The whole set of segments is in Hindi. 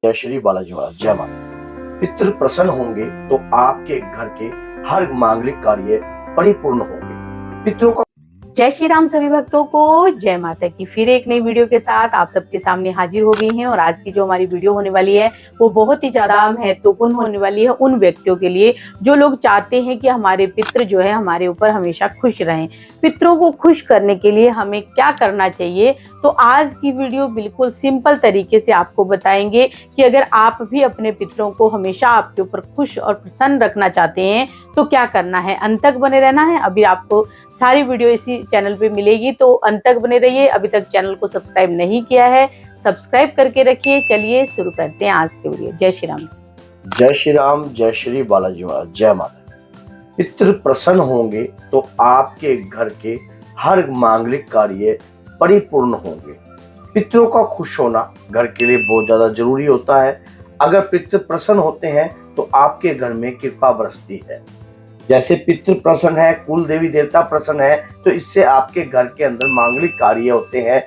जय श्री बालाजी महाराज, जय माता। पितृ प्रसन्न होंगे तो आपके घर के हर मांगलिक कार्य परिपूर्ण होंगे। पितरों का जय श्री राम सभी भक्तों को जय माता की। फिर एक नई वीडियो के साथ आप सबके सामने हाजिर हो गई हैं और आज की जो हमारी वीडियो होने वाली है वो बहुत ही ज्यादा महत्वपूर्ण होने वाली है उन व्यक्तियों के लिए जो लोग चाहते हैं कि हमारे पितृ जो है हमारे ऊपर हमेशा खुश रहें। पितरों को खुश करने के लिए हमें क्या करना चाहिए, तो आज की वीडियो बिल्कुल सिंपल तरीके से आपको बताएंगे कि अगर आप भी अपने पितरों को हमेशा आपके ऊपर खुश और प्रसन्न रखना चाहते हैं तो क्या करना है। अंत तक बने रहना है। अभी आपको सारी वीडियो इसी चैनल पे मिलेगी तो अंत तक बने रहिए। अभी तक चैनल को सब्सक्राइब नहीं किया है, सब्सक्राइब करके रखिए। चलिए शुरू करते हैं आज के वीडियो। जय श्री राम। जय श्री राम, जय श्री बालाजी महाराज, जय माता। पितृ प्रसन्न होंगे तो आपके घर के हर मांगलिक कार्य परिपूर्ण होंगे। पितरों का खुश होना घर के लिए बहुत ज्यादा जरूरी होता है। अगर पितृ प्रसन्न होते हैं तो आपके घर में कृपा बरसती है। जैसे पितृ प्रसन्न है, कुल देवी देवता प्रसन्न है, तो इससे आपके घर के अंदर मांगलिक कार्य होते हैं,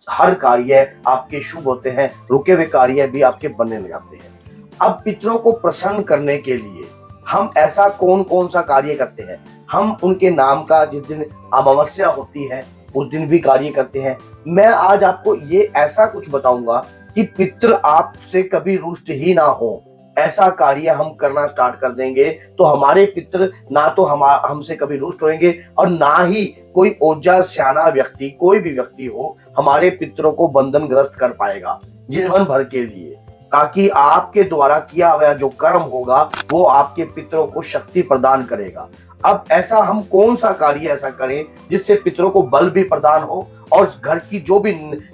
हर कार्य आपके शुभ होते हैं, रुके हुए कार्य भी आपके बनने लग जाते हैं। अब पितरों को प्रसन्न करने के लिए हम ऐसा कौन कौन सा कार्य करते हैं। हम उनके नाम का जिस दिन अमावस्या होती है उस दिन भी कार्य करते हैं। मैं आज आपको ये ऐसा कुछ बताऊंगा कि पितृ आपसे कभी रुष्ट ही ना हो, ऐसा कार्य हम करना स्टार्ट कर देंगे तो हमारे पितृ ना तो हमसे कभी रुष्ट होंगे और ना ही कोई ओजा सियाना व्यक्ति, कोई भी व्यक्ति हो, हमारे पितरों को बंधन ग्रस्त कर पाएगा जीवन भर के लिए। ताकि आपके द्वारा किया हुआ जो कर्म होगा वो आपके पितरों को शक्ति प्रदान करेगा। अब ऐसा हम कौन सा कार्य ऐसा करें जिससे पितरों को बल भी प्रदान हो और घर की जो भी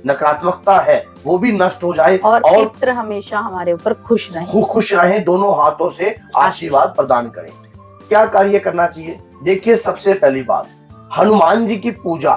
नकारात्मकता है वो भी नष्ट हो जाए और पितृ हमेशा हमारे ऊपर खुश रहें, दोनों हाथों से आशीर्वाद प्रदान करें। क्या कार्य करना चाहिए? देखिए, सबसे पहली बात, हनुमान जी की पूजा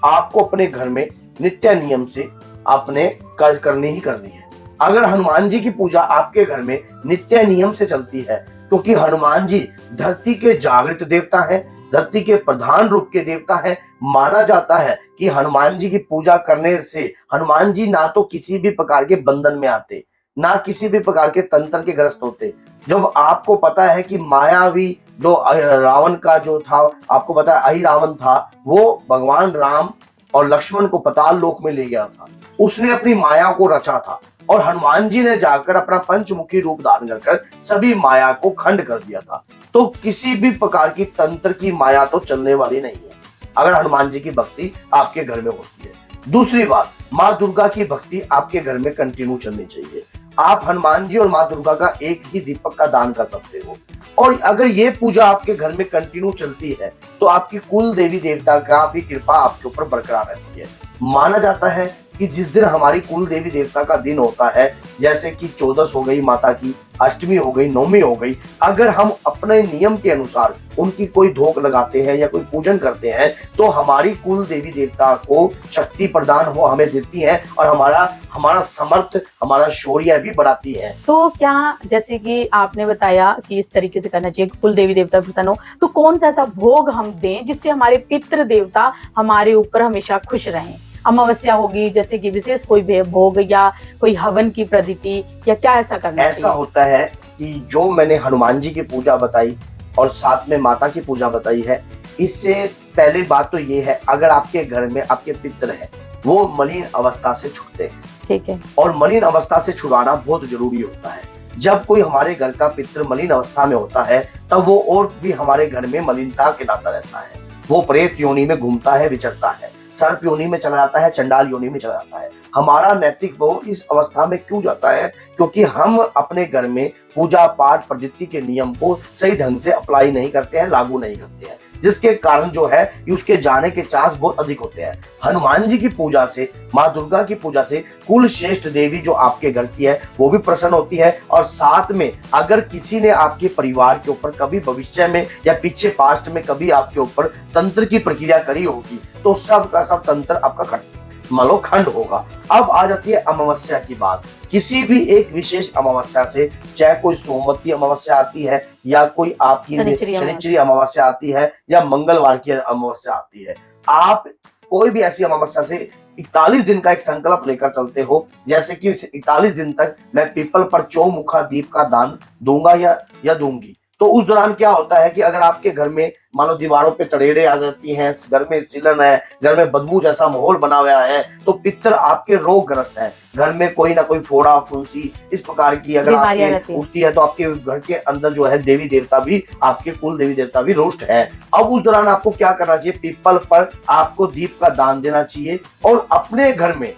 आपको अपने घर में नित्य नियम से आपने करनी ही करनी है। अगर हनुमान जी की पूजा आपके घर में नित्य नियम से चलती है, क्योंकि हनुमान जी धरती के जागृत देवता हैं, धरती के प्रधान रूप के देवता हैं। माना जाता है कि हनुमान जी की पूजा करने से हनुमान जी ना तो किसी भी प्रकार के बंधन में आते, ना किसी भी प्रकार के तंत्र के ग्रस्त होते। जब आपको पता है कि मायावी जो रावण का जो था, आपको पता है रावण था, वो भगवान राम और लक्ष्मण को पाताल लोक में ले गया था। उसने अपनी माया को रचा था और हनुमान जी ने जाकर अपना पंचमुखी रूप धारण कर सभी माया को खंड कर दिया था। तो किसी भी प्रकार की तंत्र की माया तो चलने वाली नहीं है अगर हनुमान जी की भक्ति आपके घर में होती है। दूसरी बात, माँ दुर्गा की भक्ति आपके घर में कंटिन्यू चलनी चाहिए। आप हनुमान जी और माँ दुर्गा का एक ही दीपक का दान कर सकते हो। और अगर ये पूजा आपके घर में कंटिन्यू चलती है तो आपकी कुल देवी देवता का भी कृपा आपके ऊपर बरकरार रहती है। माना जाता है कि जिस दिन हमारी कुल देवी देवता का दिन होता है, जैसे कि 14 हो गई माता की, अष्टमी हो गई, नवमी हो गई, अगर हम अपने नियम के अनुसार उनकी कोई धोख लगाते हैं या कोई पूजन करते हैं तो हमारी कुल देवी देवता को शक्ति प्रदान हो हमें देती है और हमारा समर्थ, हमारा शौर्य भी बढ़ाती है। तो क्या, जैसे कि आपने बताया कि इस तरीके से करना चाहिए, कुल देवी देवता प्रसन्न हो, तो कौन सा ऐसा भोग हम दें जिससे हमारे पितृ देवता हमारे ऊपर हमेशा खुश रहें। अमावस्या होगी, जैसे कि विशेष कोई भोग या कोई हवन की प्रतीति, या क्या ऐसा करना चाहिए? ऐसा होता है कि जो मैंने हनुमान जी की पूजा बताई और साथ में माता की पूजा बताई है, इससे पहले बात तो ये है, अगर आपके घर में आपके पितृ है वो मलिन अवस्था से छूटते हैं, ठीक है, और मलिन अवस्था से छुड़ाना बहुत जरूरी होता है। जब कोई हमारे घर का पितृ मलिन अवस्था में होता है तब वो और भी हमारे घर में मलिनता खिलाता रहता है। वो प्रेत योनि में घूमता है, विचरता है, सर्प योनि में चला जाता है, चंडाल योनि में चला जाता है। हमारा नैतिक वो इस अवस्था में क्यों जाता है? क्योंकि हम अपने घर में पूजा पाठ प्रवृत्ति के नियम को सही ढंग से अप्लाई नहीं करते हैं, लागू नहीं करते हैं, जिसके कारण जो है उसके जाने के चांस बहुत अधिक होते हैं। हनुमान जी की पूजा से, माँ दुर्गा की पूजा से कुल श्रेष्ठ देवी जो आपके घर की है वो भी प्रसन्न होती है। और साथ में अगर किसी ने आपके परिवार के ऊपर कभी भविष्य में या पीछे पास्ट में कभी आपके ऊपर तंत्र की प्रक्रिया करी होगी तो सब का सब तंत्र आपका खंड होगा। अब आ जाती है अमावस्या की बात। किसी भी एक विशेष अमावस्या से, चाहे कोई सोमवती अमावस्या आती है या कोई आपकी शनिचरी अमावस्या आती है या मंगलवार की अमावस्या आती है, आप कोई भी ऐसी अमावस्या से 41 दिन का एक संकल्प लेकर चलते हो, जैसे कि 41 दिन तक मैं पीपल पर चौमुखा दीप का दान दूंगा या दूंगी, तो उस दौरान क्या होता है कि अगर आपके घर में मानो दीवारों पे तड़ेड़े आ जाती हैं, घर में सिलन है, घर में बदबू जैसा माहौल बना हुआ है, तो पितर आपके रोगग्रस्त है, घर में कोई ना कोई फोड़ा फुंसी इस प्रकार की अगर आपके उठती है, तो आपके घर के अंदर जो है देवी देवता भी, आपके कुल देवी देवता भी रुष्ट है। अब उस दौरान आपको क्या करना चाहिए, पीपल पर आपको दीप का दान देना चाहिए और अपने घर में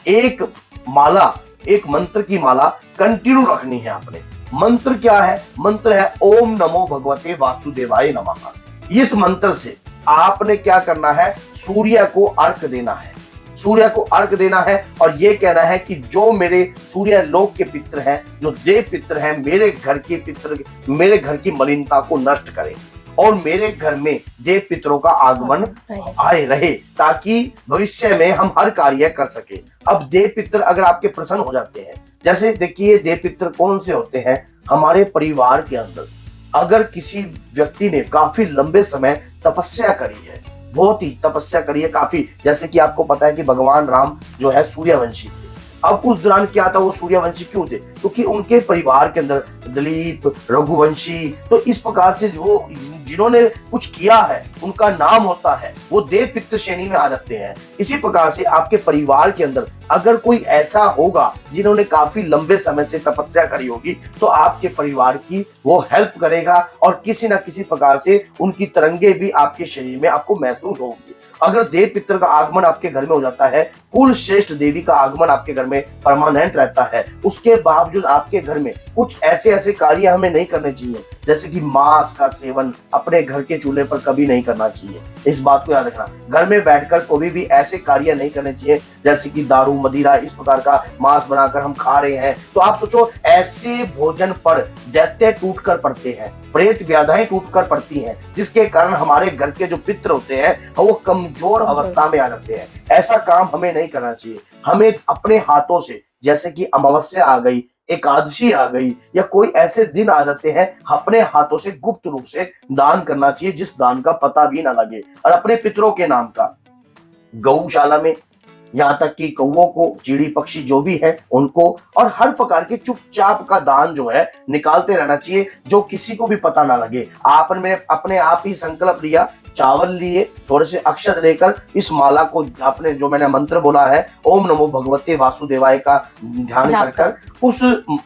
एक माला, एक मंत्र की माला कंटिन्यू रखनी है आपने। मंत्र क्या है, मंत्र है ओम नमो भगवते वासुदेवाय नमः। इस मंत्र से आपने क्या करना है, सूर्य को अर्घ देना है, सूर्य को अर्घ देना है और ये कहना है कि जो मेरे सूर्य लोक के पितर हैं, जो देव पितर हैं, मेरे घर के पितर मेरे घर की मलिनता को नष्ट करें और मेरे घर में देव पितरों का आगमन आए रहे, ताकि भविष्य में हम हर कार्य कर सके। अब देव पितर अगर आपके प्रसन्न हो जाते हैं, जैसे देखिए देव पितर कौन से होते हैं, हमारे परिवार के अंदर अगर किसी व्यक्ति ने काफी लंबे समय तपस्या करी है, बहुत ही तपस्या करी है काफी, जैसे कि आपको पता है कि भगवान राम जो है सूर्यवंशी थे। अब उस दौरान क्या था, वो सूर्यवंशी क्यों थे, क्योंकि उनके परिवार के अंदर दिलीप, रघुवंशी, तो इस प्रकार से जो जिन्होंने कुछ किया है उनका नाम होता है, वो देव पितृ श्रेणी में आ जाते हैं। इसी प्रकार से आपके परिवार के अंदर अगर कोई ऐसा होगा जिन्होंने काफी लंबे समय से तपस्या करी होगी, तो आपके परिवार की वो हेल्प करेगा और किसी ना किसी प्रकार से उनकी तरंगे भी आपके शरीर में आपको महसूस होगी। अगर देव पितर का आगमन आपके घर में हो जाता है, कुल श्रेष्ठ देवी का आगमन आपके घर में परमानेंट रहता है, उसके बावजूद आपके घर में कुछ ऐसे ऐसे कार्य हमें नहीं करने चाहिए, जैसे कि मांस का सेवन अपने घर के चूल्हे पर कभी नहीं करना चाहिए। इस बात को याद रखना, घर में बैठकर कोई भी ऐसे कार्य नहीं करने चाहिए जैसे कि दारू मदिरा इस प्रकार का मांस बनाकर हम खा रहे हैं। तो आप सोचो, ऐसे भोजन पर दैत्य टूट कर पड़ते हैं, प्रेत व्याधाएं टूट कर पड़ती हैं, जिसके कारण हमारे घर के जो पितृ होते हैं वो कमजोर अवस्था में आ जाते हैं। ऐसा काम हमें नहीं करना चाहिए। हमें अपने हाथों से, जैसे कि अमावस्या आ गई, एकादशी आ गई या कोई ऐसे दिन आ जाते हैं, अपने हाथों से गुप्त रूप से दान करना चाहिए, जिस दान का पता भी ना लगे, और अपने पितरों के नाम का गौशाला में, यहाँ तक कि कौवों को, चिड़ी पक्षी जो भी है उनको, और हर प्रकार के चुपचाप का दान जो है निकालते रहना चाहिए, जो किसी को भी पता ना लगे। आपने अपने आप ही संकल्प लिया, चावल लिए, थोड़े से अक्षत लेकर इस माला को, आपने जो मैंने मंत्र बोला है ओम नमो भगवते वासुदेवाय का ध्यान कर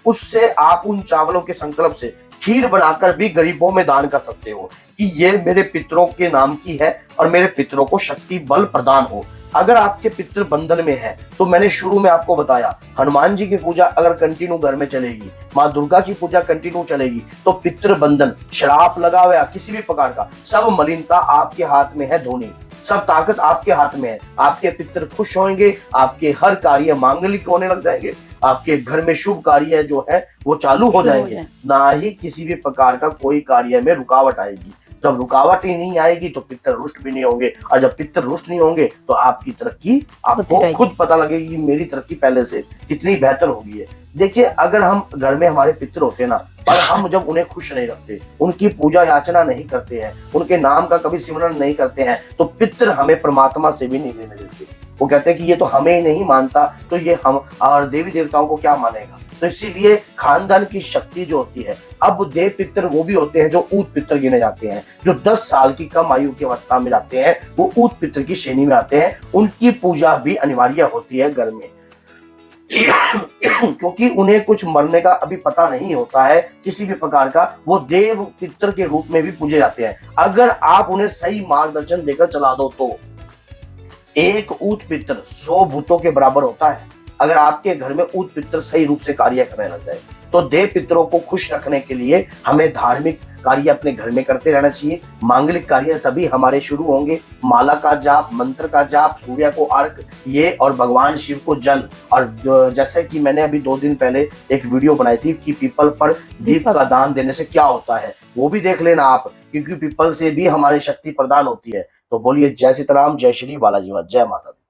उससे आप उन चावलों के संकल्प से खीर बनाकर भी गरीबों में दान कर सकते हो कि ये मेरे पितरों के नाम की है और मेरे पितरों को शक्ति बल प्रदान हो। अगर आपके पितृ बंधन में है, तो मैंने शुरू में आपको बताया, हनुमान जी की पूजा अगर कंटिन्यू घर में चलेगी, माँ दुर्गा की पूजा कंटिन्यू चलेगी, तो पितृ बंधन, श्राप लगा हुआ किसी भी प्रकार का, सब मलिनता आपके हाथ में है धोनी, सब ताकत आपके हाथ में है। आपके पितृ खुश होंगे, आपके हर कार्य मांगलिक होने लग जाएंगे, आपके घर में शुभ कार्य जो है वो चालू हो जाएंगे, ना ही किसी भी प्रकार का कोई कार्य में रुकावट आएगी। जब रुकावट ही नहीं आएगी तो पितर रुष्ट भी नहीं होंगे, और जब पितर रुष्ट नहीं होंगे तो आपकी तरक्की आपको खुद पता लगेगी, मेरी तरक्की पहले से कितनी बेहतर होगी है। देखिए, अगर हम घर में हमारे पितर होते ना, और हम जब उन्हें खुश नहीं रखते, उनकी पूजा याचना नहीं करते हैं, उनके नाम का कभी सिमरन नहीं करते हैं, तो पितर हमें परमात्मा से भी नहीं लेने देते। वो कहते हैं कि ये तो हमें नहीं मानता, तो ये हम और देवी देवताओं को क्या मानेगा। तो इसीलिए खानदान की शक्ति जो होती है, अब देव पितर वो भी होते हैं जो ऊत पितर गिने जाते हैं, जो 10 साल की कम आयु की अवस्था में जाते हैं, वो ऊत पितर की श्रेणी में आते हैं। उनकी पूजा भी अनिवार्य होती है घर में क्योंकि उन्हें कुछ मरने का अभी पता नहीं होता है किसी भी प्रकार का, वो देव पितर के रूप में भी पूजे जाते हैं। अगर आप उन्हें सही मार्गदर्शन देकर चला दो तो एक ऊत पितर 100 भूतों के बराबर होता है। अगर आपके घर में ऊत पितर सही रूप से कार्य करने लग जाए, तो देव पितरों को खुश रखने के लिए हमें धार्मिक कार्य अपने घर में करते रहना चाहिए। मांगलिक कार्य तभी हमारे शुरू होंगे, माला का जाप, मंत्र का जाप, सूर्य को अर्घ, ये और भगवान शिव को जल। और जैसे कि मैंने अभी 2 दिन पहले एक वीडियो बनाई थी कि पीपल पर दीप का दान देने से क्या होता है, वो भी देख लेना आप, क्योंकि पीपल से भी हमारी शक्ति प्रदान होती है। तो बोलिए जय सीताराम, जय श्री बालाजी, जय माता दी।